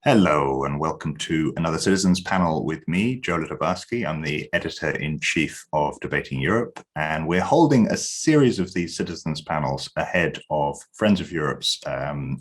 Hello and welcome to another Citizens panel with me, Joe Litobarski. I'm the editor-in-chief of Debating Europe, and we're holding a series of these Citizens panels ahead of Friends of Europe's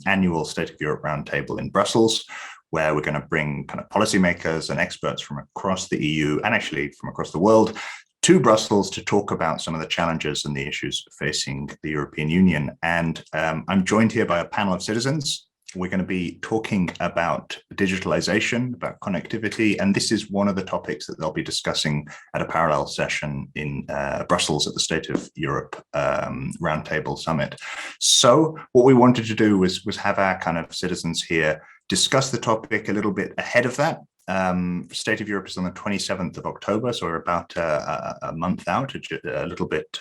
annual State of Europe Roundtable in Brussels, where we're going to bring kind of policymakers and experts from across the EU and actually from across the world to Brussels to talk about some of the challenges and the issues facing the European Union. And I'm joined here by a panel of citizens. We're going to be talking about digitalization, about connectivity, and this is one of the topics that they'll be discussing at a parallel session in Brussels at the State of Europe Roundtable Summit. So what we wanted to do was have our kind of citizens here discuss the topic a little bit ahead of that. State of Europe is on the 27th of October, so we're about a month out, a little bit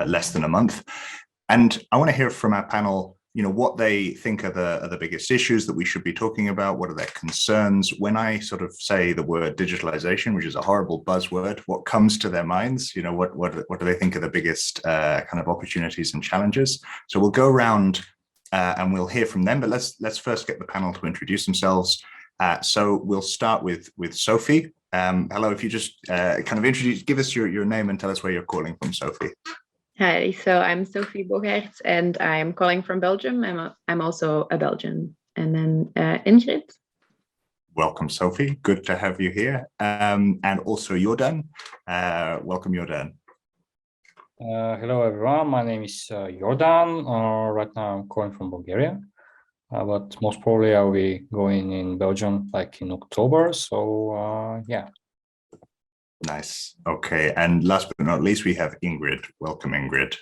less than a month. And I want to hear from our panel what they think are the biggest issues that we should be talking about. What are their concerns? When I sort of say the word digitalization, which is a horrible buzzword, what comes to their minds? What do they think are the biggest kind of opportunities and challenges? So we'll go around and we'll hear from them, but let's first get the panel to introduce themselves. So we'll start with Sophie. Hello, if you just kind of give us your name and tell us where you're calling from, Sophie. Hi, so I'm Sophie Bogaerts and I'm calling from Belgium. I'm also a Belgian. And then Ingrid. Welcome, Sophie. Good to have you here. And also Jordan. Welcome, Jordan. Hello, everyone. My name is Jordan. Right now I'm calling from Bulgaria. But most probably I'll be going in Belgium like in October. So yeah. Nice. Okay. And last but not least, we have Ingrid. Welcome, Ingrid.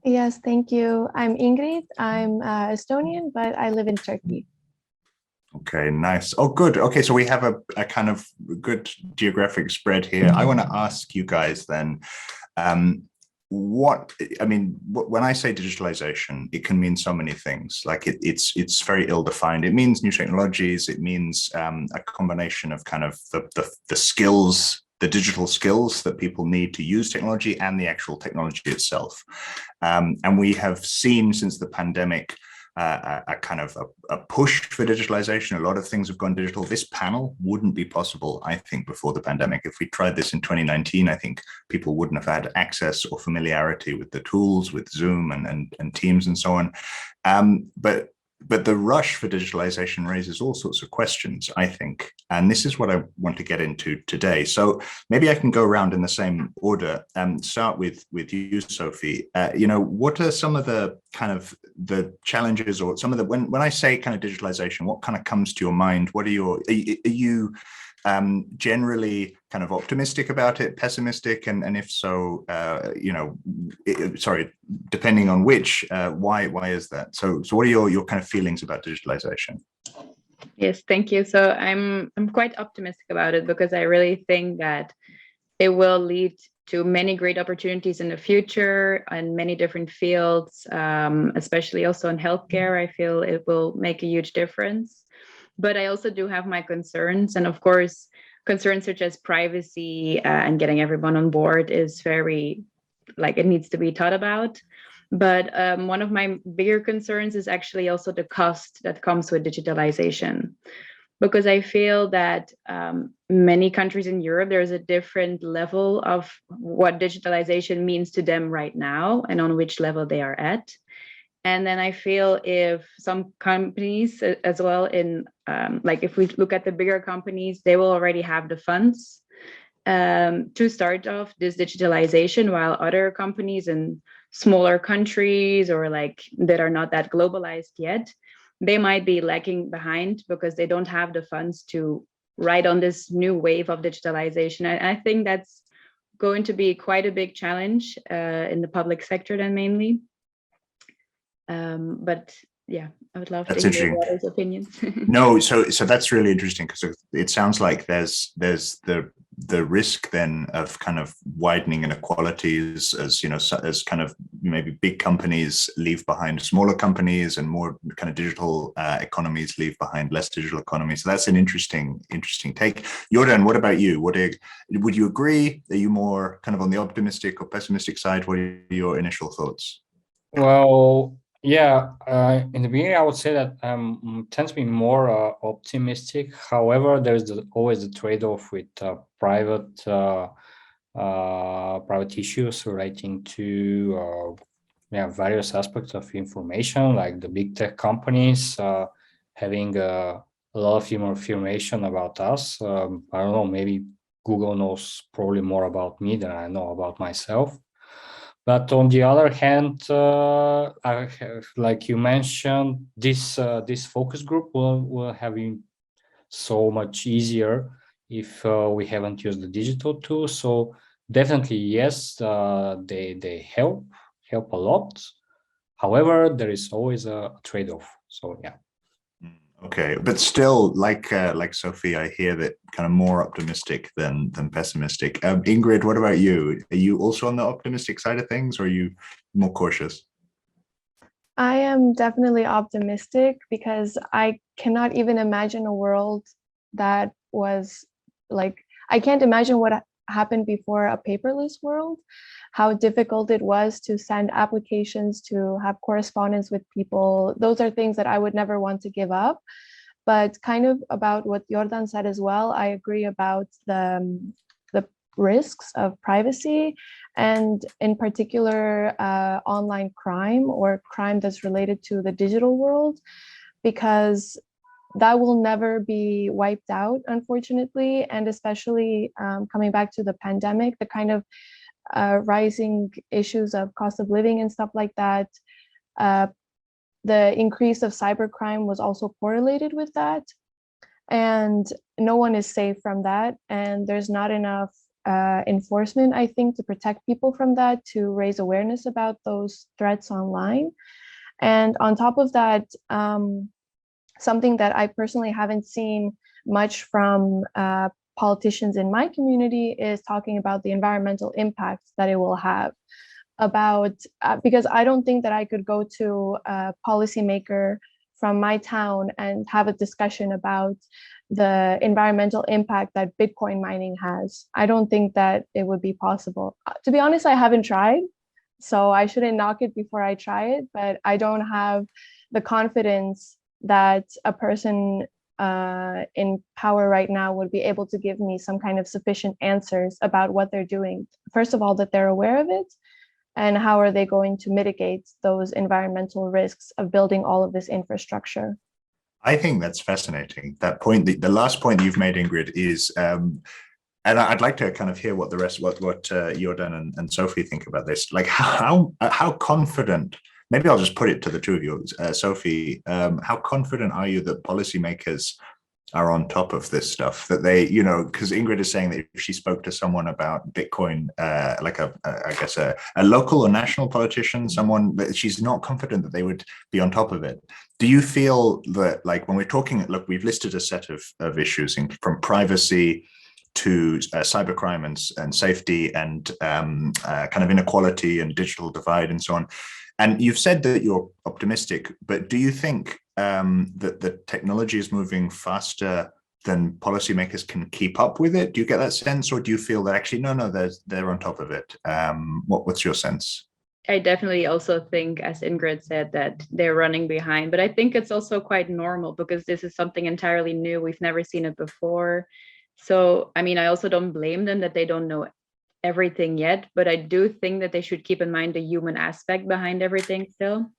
Yes, thank you. I'm Ingrid. I'm Estonian, but I live in Turkey. Okay, nice. Oh, good. Okay, so we have a kind of good geographic spread here. I want to ask you guys then, when I say digitalization, it can mean so many things. Like it's very ill-defined. It means new technologies. It means a combination of kind of the skills, the digital skills that people need to use technology and the actual technology itself. And we have seen since the pandemic a kind of a push for digitalization. A lot of things have gone digital. This panel wouldn't be possible, I think, before the pandemic. If we tried this in 2019, I think people wouldn't have had access or familiarity with the tools, with Zoom and Teams and so on. But the rush for digitalization raises all sorts of questions, I think, and this is what I want to get into today. So maybe I can go around in the same order and start with you, Sophie. What are some of the kind of the challenges or some of the, when I say kind of digitalization, what kind of comes to your mind? What are you generally kind of optimistic about it, pessimistic, and if so, sorry, depending on which, why is that? So what are your kind of feelings about digitalization? Yes, thank you. So I'm quite optimistic about it because I really think that it will lead to many great opportunities in the future in many different fields, especially also in healthcare. I feel it will make a huge difference. But I also do have my concerns. And of course, concerns such as privacy and getting everyone on board is very, it needs to be thought about. But one of my bigger concerns is actually also the cost that comes with digitalization. Because I feel that many countries in Europe, there's a different level of what digitalization means to them right now and on which level they are at. And then I feel if some companies as well if we look at the bigger companies, they will already have the funds to start off this digitalization, while other companies in smaller countries or that are not that globalized yet, they might be lagging behind because they don't have the funds to ride on this new wave of digitalization. I think that's going to be quite a big challenge in the public sector then mainly. But yeah, I would love to hear others' opinions. No, so that's really interesting because it sounds like there's the risk then of kind of widening inequalities as as kind of maybe big companies leave behind smaller companies and more kind of digital economies leave behind less digital economies. So that's an interesting take. Jordan, what about you? Would you agree? Are you more kind of on the optimistic or pessimistic side? What are your initial thoughts? Well, Yeah, in the beginning, I would say that tend to be more optimistic. However, there's always the trade-off with private issues relating to various aspects of information, like the big tech companies having a lot of information about us. I don't know, maybe Google knows probably more about me than I know about myself. But on the other hand, like you mentioned, this focus group will have been so much easier if we haven't used the digital tools. So definitely, yes, they help a lot. However, there is always a trade-off. So yeah. Okay, but still, like Sophie, I hear that kind of more optimistic than pessimistic. Ingrid, what about you? Are you also on the optimistic side of things, or are you more cautious? I am definitely optimistic because I cannot even imagine a world that was like, I can't imagine what happened before a paperless world, how difficult it was to send applications, to have correspondence with people. Those are things that I would never want to give up. But kind of about what Jordan said as well, I agree about the risks of privacy and in particular online crime or crime that's related to the digital world, because that will never be wiped out, unfortunately. And especially coming back to the pandemic, the kind of rising issues of cost of living and stuff like that, the increase of cybercrime was also correlated with that. And no one is safe from that. And there's not enough enforcement, I think, to protect people from that, to raise awareness about those threats online. And on top of that, something that I personally haven't seen much from politicians in my community is talking about the environmental impacts that it will have. About because I don't think that I could go to a policymaker from my town and have a discussion about the environmental impact that Bitcoin mining has. I don't think that it would be possible. To be honest, I haven't tried, so I shouldn't knock it before I try it, but I don't have the confidence that a person in power right now would be able to give me some kind of sufficient answers about what they're doing. First of all, that they're aware of it, and how are they going to mitigate those environmental risks of building all of this infrastructure? I think that's fascinating. That point, the last point you've made, Ingrid, is, and I'd like to kind of hear what the rest, what Jordan and Sophie think about this. Like how confident? Maybe I'll just put it to the two of you, Sophie. How confident are you that policymakers are on top of this stuff, that they, because Ingrid is saying that if she spoke to someone about Bitcoin, like I guess a local or national politician, someone that she's not confident that they would be on top of it. Do you feel that, like, when we're talking, look, we've listed a set of issues from privacy to cybercrime and safety and kind of inequality and digital divide and so on. And you've said that you're optimistic, but do you think that the technology is moving faster than policymakers can keep up with it? Do you get that sense, or do you feel that actually no, they're on top of it? What's your sense? I definitely also think, as Ingrid said, that they're running behind, but I think it's also quite normal because this is something entirely new. We've never seen it before. So, I mean, I also don't blame them that they don't know everything yet, but I do think that they should keep in mind the human aspect behind everything still,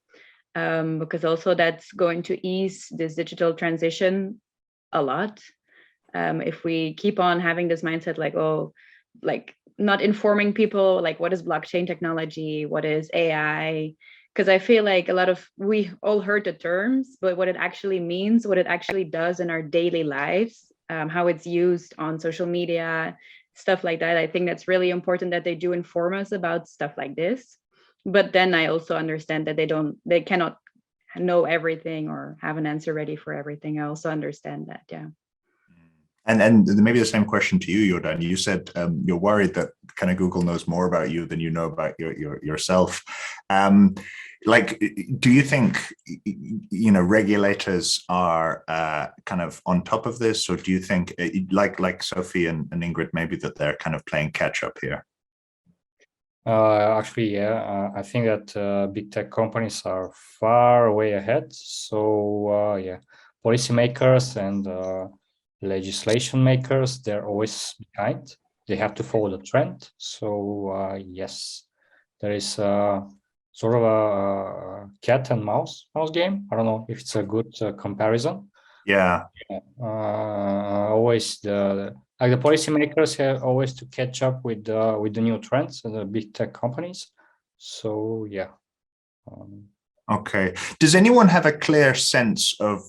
because also that's going to ease this digital transition a lot. If we keep on having this mindset like, oh, like not informing people, like what is blockchain technology, what is AI, because I feel like we all heard the terms, but what it actually means, what it actually does in our daily lives, how it's used on social media, stuff like that. I think that's really important that they do inform us about stuff like this. But then I also understand that they cannot know everything or have an answer ready for everything. I also understand that, yeah. And maybe the same question to you, Jordan. You said you're worried that kind of Google knows more about you than you know about yourself. Like, do you think regulators are kind of on top of this, or do you think, like Sophie and Ingrid, maybe that they're kind of playing catch up here? Actually, yeah, I think that big tech companies are far way ahead. So yeah, policymakers and legislation makers, they're always behind. They have to follow the trend. So yes, there is sort of a cat and mouse game. I don't know if it's a good comparison. Yeah. Always the policymakers have always to catch up with the new trends and the big tech companies. So yeah. Okay. Does anyone have a clear sense of,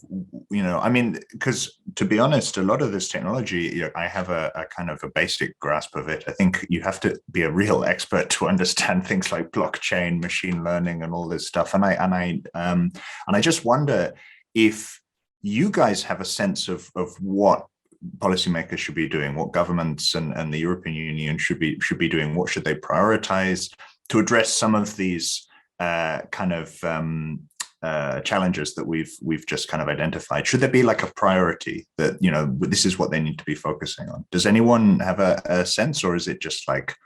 I mean, because to be honest, a lot of this technology, I have a kind of a basic grasp of it. I think you have to be a real expert to understand things like blockchain, machine learning, and all this stuff. And I just wonder if you guys have a sense of what policymakers should be doing, what governments and the European Union should be doing, what should they prioritize to address some of these challenges that we've just kind of identified. Should there be like a priority that, this is what they need to be focusing on? Does anyone have a sense, or is it just like,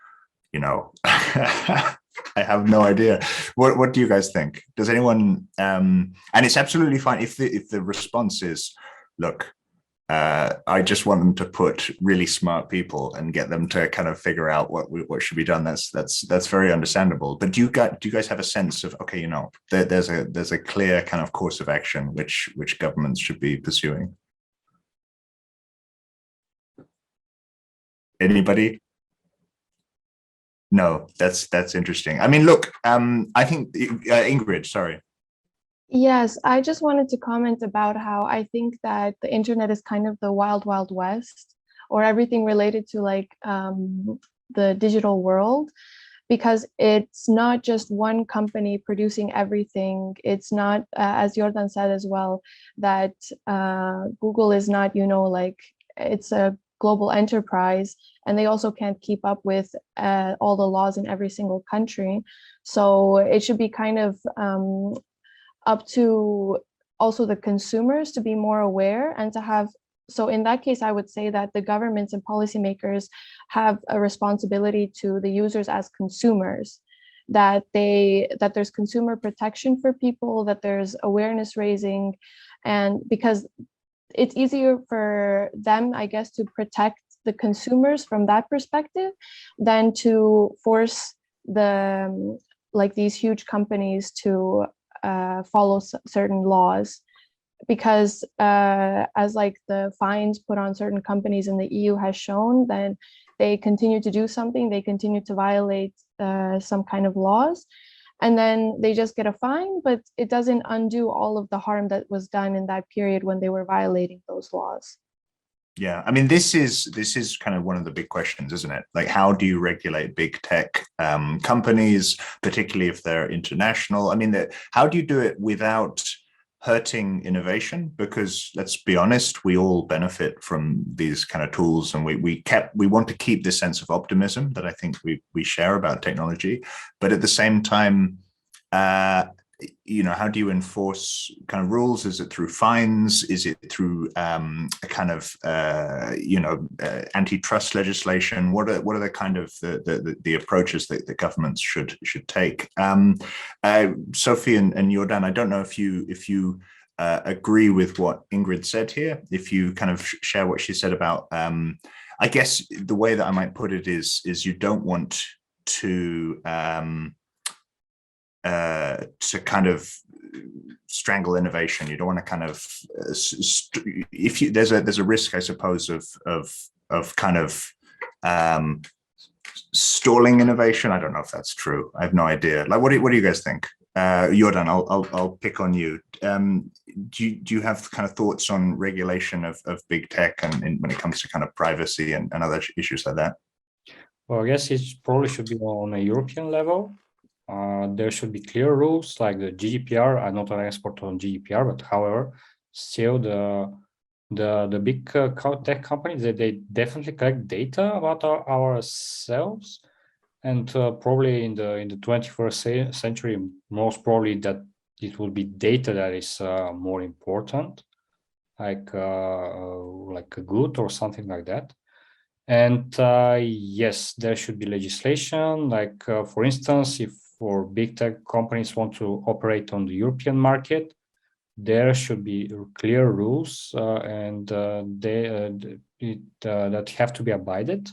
I have no idea. What do you guys think? Does anyone, and it's absolutely fine if the response is, look, I just want them to put really smart people and get them to kind of figure out what should be done. That's very understandable. But do you guys have a sense of, okay, there's a clear kind of course of action which governments should be pursuing? Anybody? No, that's interesting. I mean, look, I think Ingrid, sorry. Yes, I just wanted to comment about how I think that the internet is kind of the wild, wild west, or everything related to like the digital world, because it's not just one company producing everything. It's not, as Jordan said as well, that Google is not, like it's a global enterprise, and they also can't keep up with all the laws in every single country. So it should be kind of up to also the consumers to be more aware and to have, so in that case, I would say that the governments and policymakers have a responsibility to the users as consumers, that there's consumer protection for people, that there's awareness raising, and because it's easier for them, I guess, to protect the consumers from that perspective than to force these huge companies to follow certain laws, because as like the fines put on certain companies in the EU has shown, then they continue to do something, they continue to violate some kind of laws, and then they just get a fine, but it doesn't undo all of the harm that was done in that period when they were violating those laws. Yeah, I mean, this is kind of one of the big questions, isn't it? Like, how do you regulate big tech companies, particularly if they're international? I mean, how do you do it without hurting innovation? Because let's be honest, we all benefit from these kind of tools, and we want to keep this sense of optimism that I think we share about technology. But at the same time, how do you enforce kind of rules? Is it through fines? Is it through a kind of antitrust legislation? What are the kind of the approaches that the governments should take? Sophie and Jordan, I don't know if you agree with what Ingrid said here. If you kind of share what she said about, I guess the way that I might put it is you don't want to kind of strangle innovation. You don't want to kind of there's a risk, I suppose, of kind of stalling innovation. I don't know if that's true. I have no idea. Like, what do you guys think? Jordan, I'll pick on you. Do you have kind of thoughts on regulation of big tech and when it comes to kind of privacy and other issues like that? Well, I guess it probably should be on a European level. There should be clear rules like the GDPR. I'm not an expert on GDPR, but however, still the big tech companies, they definitely collect data about ourselves, and probably in the 21st century, most probably that it will be data that is more important, like a good or something like that. And yes, there should be legislation. Like, for instance, if for big tech companies want to operate on the European market, there should be clear rules that have to be abided,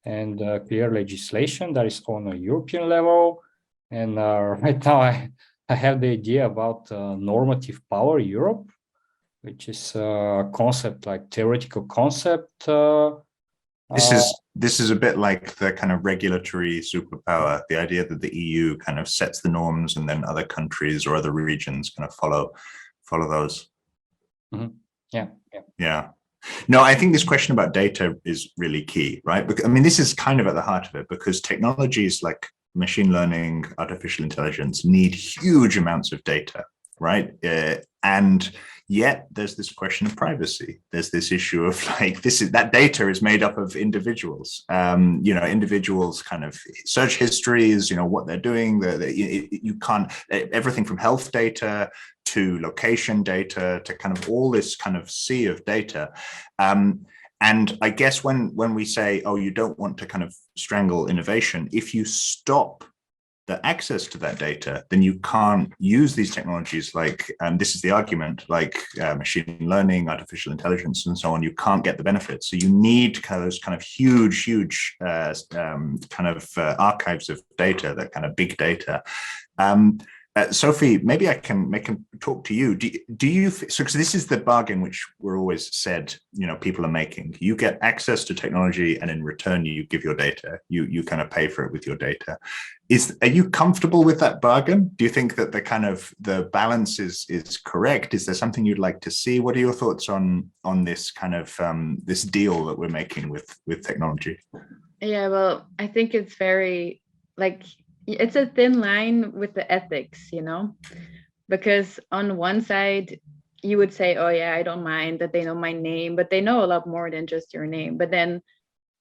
and clear legislation that is on a European level. And right now, I have the idea about normative power Europe, which is a concept, like theoretical concept. This is a bit like the kind of regulatory superpower, the idea that the EU kind of sets the norms and then other countries or other regions kind of follow those. Mm-hmm. Yeah. Yeah. No, I think this question about data is really key, right? Because, I mean, this is kind of at the heart of it, because technologies like machine learning, artificial intelligence need huge amounts of data, right? And yet there's this question of privacy. There's this issue of like, that data is made up of individuals, individuals kind of search histories, what they're doing, you can't, everything from health data to location data to kind of all this kind of sea of data. And I guess when we say, oh, you don't want to kind of strangle innovation, if you stop the access to that data, then you can't use these technologies like, this is the argument, like machine learning, artificial intelligence, and so on. You can't get the benefits. So you need those kind of huge archives of data, that kind of big data. Sophie, maybe I can talk to you. Do you, so because this is the bargain which we're always said, people are making. You get access to technology, and in return you give your data. You kind of pay for it with your data. Are you comfortable with that bargain? Do you think that the balance is correct? Is there something you'd like to see? What are your thoughts on this kind of this deal that we're making with technology? Yeah, well, I think it's very it's a thin line with the ethics, because on one side you would say, oh yeah, I don't mind that they know my name, but they know a lot more than just your name. But then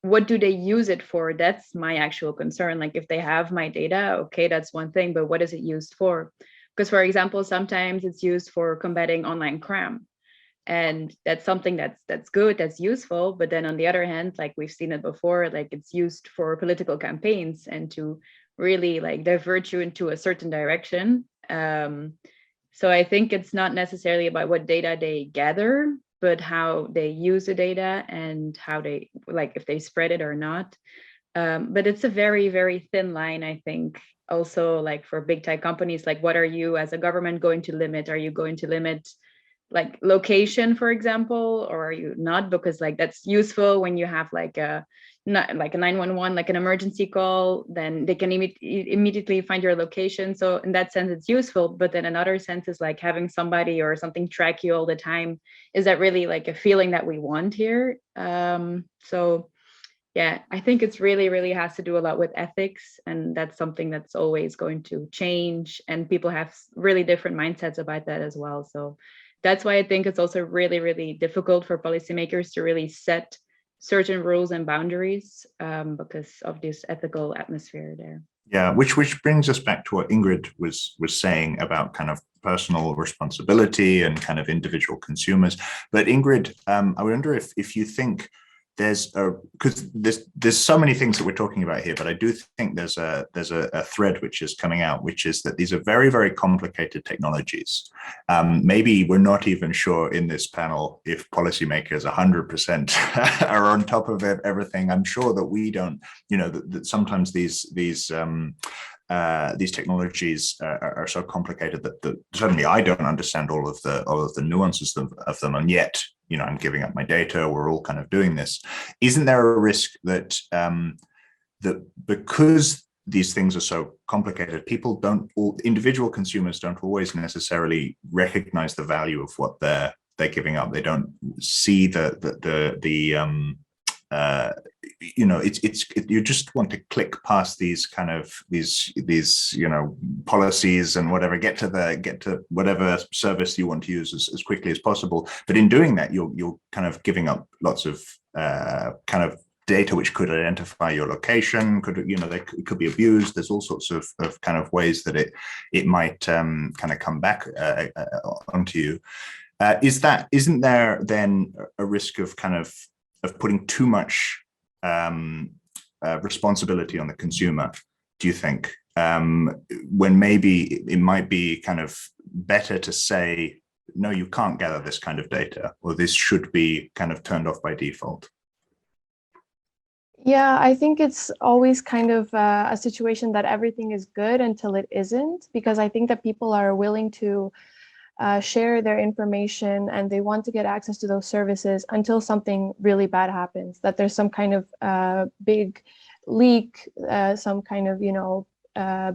what do they use it for? That's my actual concern. Like, if they have my data, okay, that's one thing, but what is it used for? Because, for example, sometimes it's used for combating online crime. And that's something that's good, that's useful. But then on the other hand, like we've seen it before, like it's used for political campaigns and to really like divert you into a certain direction. So I think it's not necessarily about what data they gather, but how they use the data and how they, like, if they spread it or not. But it's a very, very thin line, I think. Also, like for big tech companies, like what are you as a government going to limit? Are you going to limit like location, for example, or are you not? Because like that's useful when you have like a 911, like an emergency call, then they can immediately find your location. So in that sense, it's useful. But then another sense is like having somebody or something track you all the time. Is that really like a feeling that we want here? So yeah, I think it's really, really has to do a lot with ethics. And that's something that's always going to change. And people have really different mindsets about that as well. So that's why I think it's also really, really difficult for policymakers to really set certain rules and boundaries because of this ethical atmosphere there. Yeah, which brings us back to what Ingrid was saying about kind of personal responsibility and kind of individual consumers. But Ingrid, I wonder if you think because there's so many things that we're talking about here, but I do think there's a thread which is coming out, which is that these are very, very complicated technologies. Maybe we're not even sure in this panel if policymakers 100% are on top of everything. I'm sure that we don't, that sometimes these technologies are so complicated that certainly I don't understand all of the nuances of them, and yet I'm giving up my data. We're all kind of doing this. Isn't there a risk that that because these things are so complicated, individual consumers don't always necessarily recognize the value of what they're giving up? They don't see you just want to click past these kind of these policies and whatever, get to whatever service you want to use as quickly as possible. But in doing that, you're kind of giving up lots of kind of data which could identify your location, it could be abused. There's all sorts of kind of ways that it might kind of come back onto you. Isn't there then a risk of kind of putting too much responsibility on the consumer, do you think? When maybe it might be kind of better to say, no, you can't gather this kind of data, or this should be kind of turned off by default? Yeah, I think it's always kind of a situation that everything is good until it isn't, because I think that people are willing to share their information and they want to get access to those services until something really bad happens, that there's some kind of big leak, some kind of,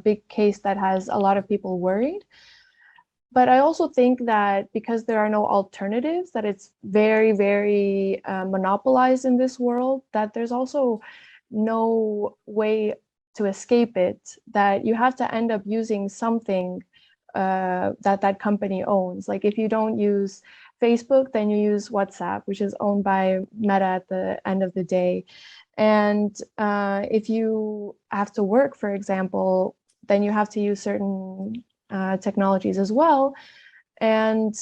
big case that has a lot of people worried. But I also think that because there are no alternatives, that it's very, very monopolized in this world, that there's also no way to escape it, that you have to end up using something that company owns. Like if you don't use Facebook, then you use WhatsApp, which is owned by Meta at the end of the day. And if you have to work, for example, then you have to use certain technologies as well. And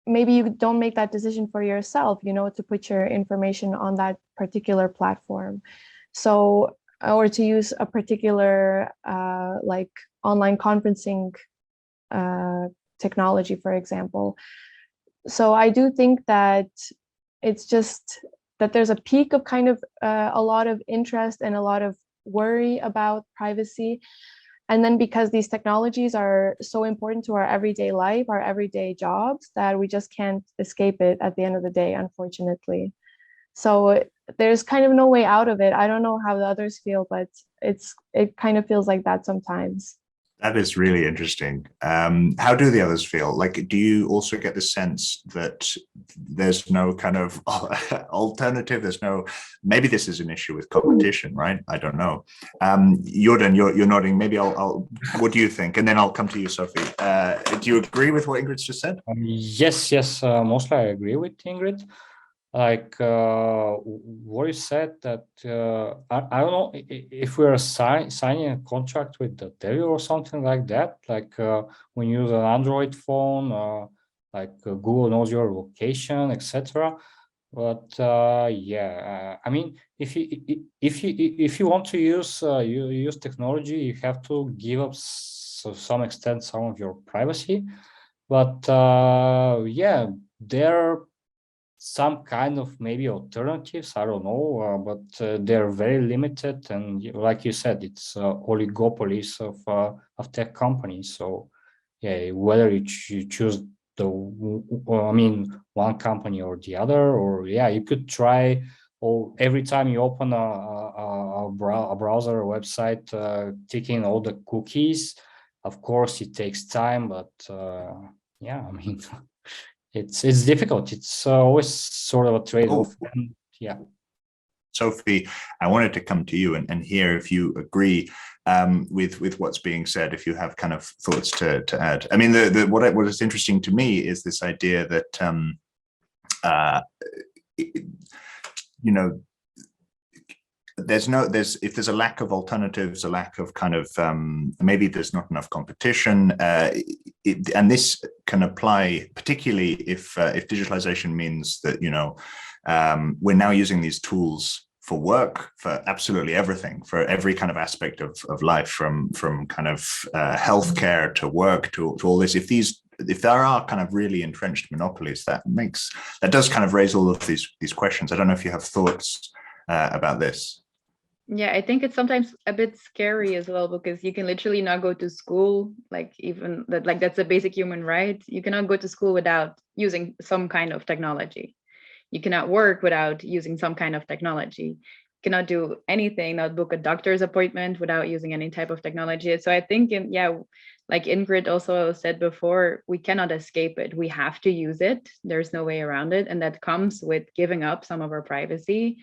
maybe you don't make that decision for yourself, to put your information on that particular platform. So, or to use a particular like online conferencing technology, for example. So I do think that it's just that there's a peak of kind of a lot of interest and a lot of worry about privacy. And then because these technologies are so important to our everyday life, our everyday jobs, that we just can't escape it at the end of the day, unfortunately. So there's kind of no way out of it. I don't know how the others feel, but it kind of feels like that sometimes. That is really interesting. How do the others feel? Like, do you also get the sense that there's no kind of alternative? There's no, maybe this is an issue with competition, right? I don't know. Jordan, you're nodding. Maybe what do you think? And then I'll come to you, Sophie. Do you agree with what Ingrid's just said? Yes. Mostly I agree with Ingrid. Like what you said, that I don't know if we're signing a contract with the devil or something like that, like when you use an Android phone, like Google knows your location, etc. But yeah, I mean, if you want to use technology, you have to give up to some extent some of your privacy. But yeah, there some kind of maybe alternatives, I don't know, but they're very limited, and like you said, it's oligopolies of tech companies. So yeah, whether you choose one company or the other, or yeah, you could try, or every time you open a browser or website, ticking all the cookies. Of course it takes time, but yeah, I mean it's difficult. It's always sort of a trade-off. And, yeah. Sophie, I wanted to come to you and hear if you agree with what's being said, if you have kind of thoughts to add. I mean, what is interesting to me is this idea that if there's a lack of alternatives, a lack of kind of maybe there's not enough competition, and this can apply particularly if digitalization means that we're now using these tools for work, for absolutely everything, for every kind of aspect of life, from kind of healthcare to work to all this. If there are kind of really entrenched monopolies, that does kind of raise all of these questions. I don't know if you have thoughts about this. Yeah, I think it's sometimes a bit scary as well, because you can literally not go to school, like even that, like that's a basic human right. You cannot go to school without using some kind of technology. You cannot work without using some kind of technology. You cannot do anything, not book a doctor's appointment without using any type of technology. So I think, like Ingrid also said before, we cannot escape it. We have to use it. There's no way around it. And that comes with giving up some of our privacy.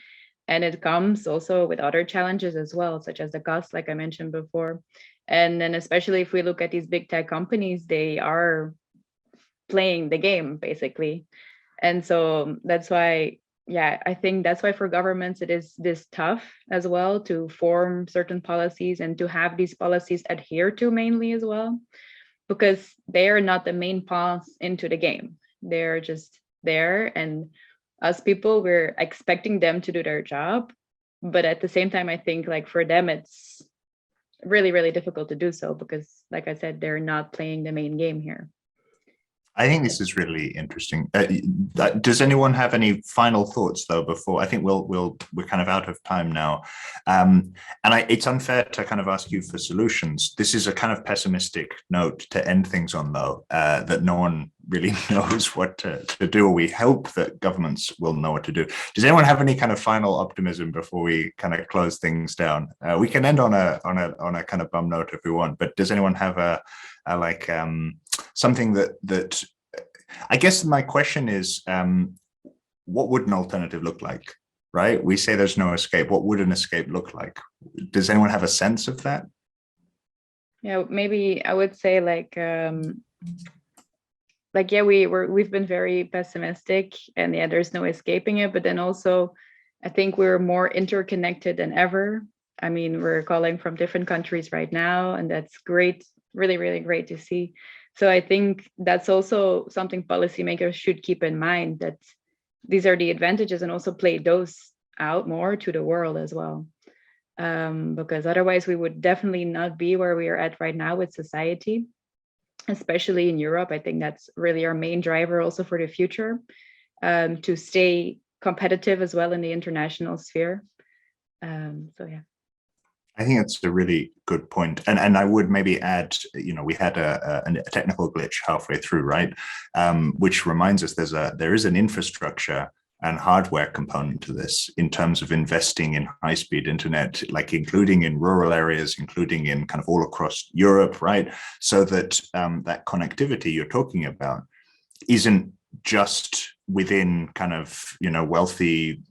And it comes also with other challenges as well, such as the cost, like I mentioned before. And then especially if we look at these big tech companies, they are playing the game, basically. And so that's why, I think that's why for governments, it is this tough as well to form certain policies and to have these policies adhere to mainly as well, because they are not the main path into the game. They're just there, and us people, we're expecting them to do their job, But at the same time, I think like for them, it's really, really difficult to do so because, like I said, they're not playing the main game here. I think this is really interesting. Does anyone have any final thoughts though? Before I think we're kind of out of time now, and it's unfair to kind of ask you for solutions. This is a kind of pessimistic note to end things on, though, that no one really knows what to do. Or we hope that governments will know what to do. Does anyone have any kind of final optimism before we kind of close things down? We can end on a kind of bum note if we want, but does anyone have a something that I guess my question is, what would an alternative look like, right? We say there's no escape. What would an escape look like? Does anyone have a sense of that? Yeah, maybe I would say yeah, we've been very pessimistic, and yeah, there's no escaping it. But then also, I think we're more interconnected than ever. I mean, we're calling from different countries right now, and that's great, really, really great to see. So I think that's also something policymakers should keep in mind, that these are the advantages, and also play those out more to the world as well. Because otherwise we would definitely not be where we are at right now with society, especially in Europe. I think that's really our main driver also for the future, to stay competitive as well in the international sphere. So yeah. I think that's a really good point. And I would maybe add, we had a technical glitch halfway through, right? Which reminds us there is an infrastructure and hardware component to this in terms of investing in high-speed internet, like including in rural areas, including in kind of all across Europe, right? So that that connectivity you're talking about isn't just within kind of wealthy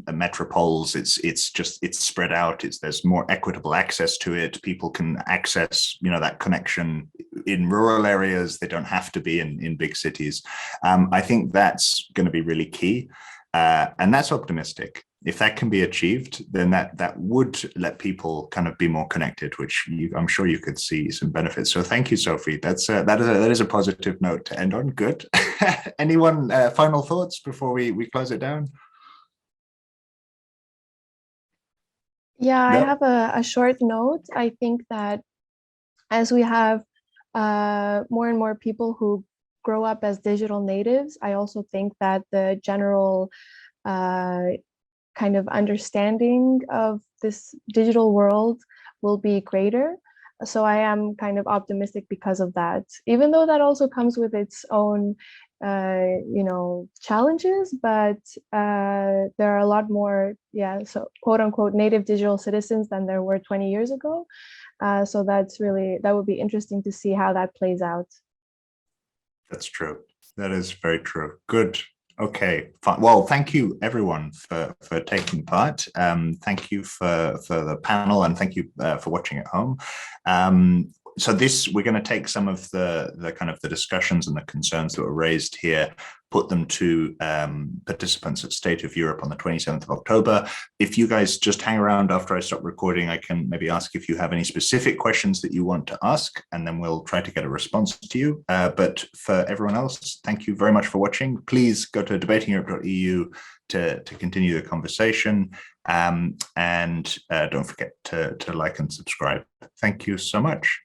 metropoles. It's spread out. There's more equitable access to it. People can access that connection in rural areas. They don't have to be in big cities. I think that's going to be really key, and that's optimistic. If that can be achieved, then that would let people kind of be more connected, which I'm sure you could see some benefits. So thank you, Sophie. That is a positive note to end on. Good. Anyone final thoughts before we close it down? Yeah, No? I have a short note. I think that as we have more and more people who grow up as digital natives, I also think that the general kind of understanding of this digital world will be greater. So I am kind of optimistic because of that, even though that also comes with its own challenges, but there are a lot more, so quote unquote native digital citizens than there were 20 years ago. So that would be interesting to see how that plays out. That's true. That is very true. Good. Okay, fine. Well, thank you everyone for taking part. Thank you for the panel, and thank you for watching at home. So we're going to take some of the kind of the discussions and the concerns that were raised here, put them to participants at State of Europe on the 27th of October. If you guys just hang around after I stop recording, I can maybe ask if you have any specific questions that you want to ask, and then we'll try to get a response to you. But for everyone else, thank you very much for watching. Please go to debatingeurope.eu to continue the conversation, and don't forget to like and subscribe. Thank you so much.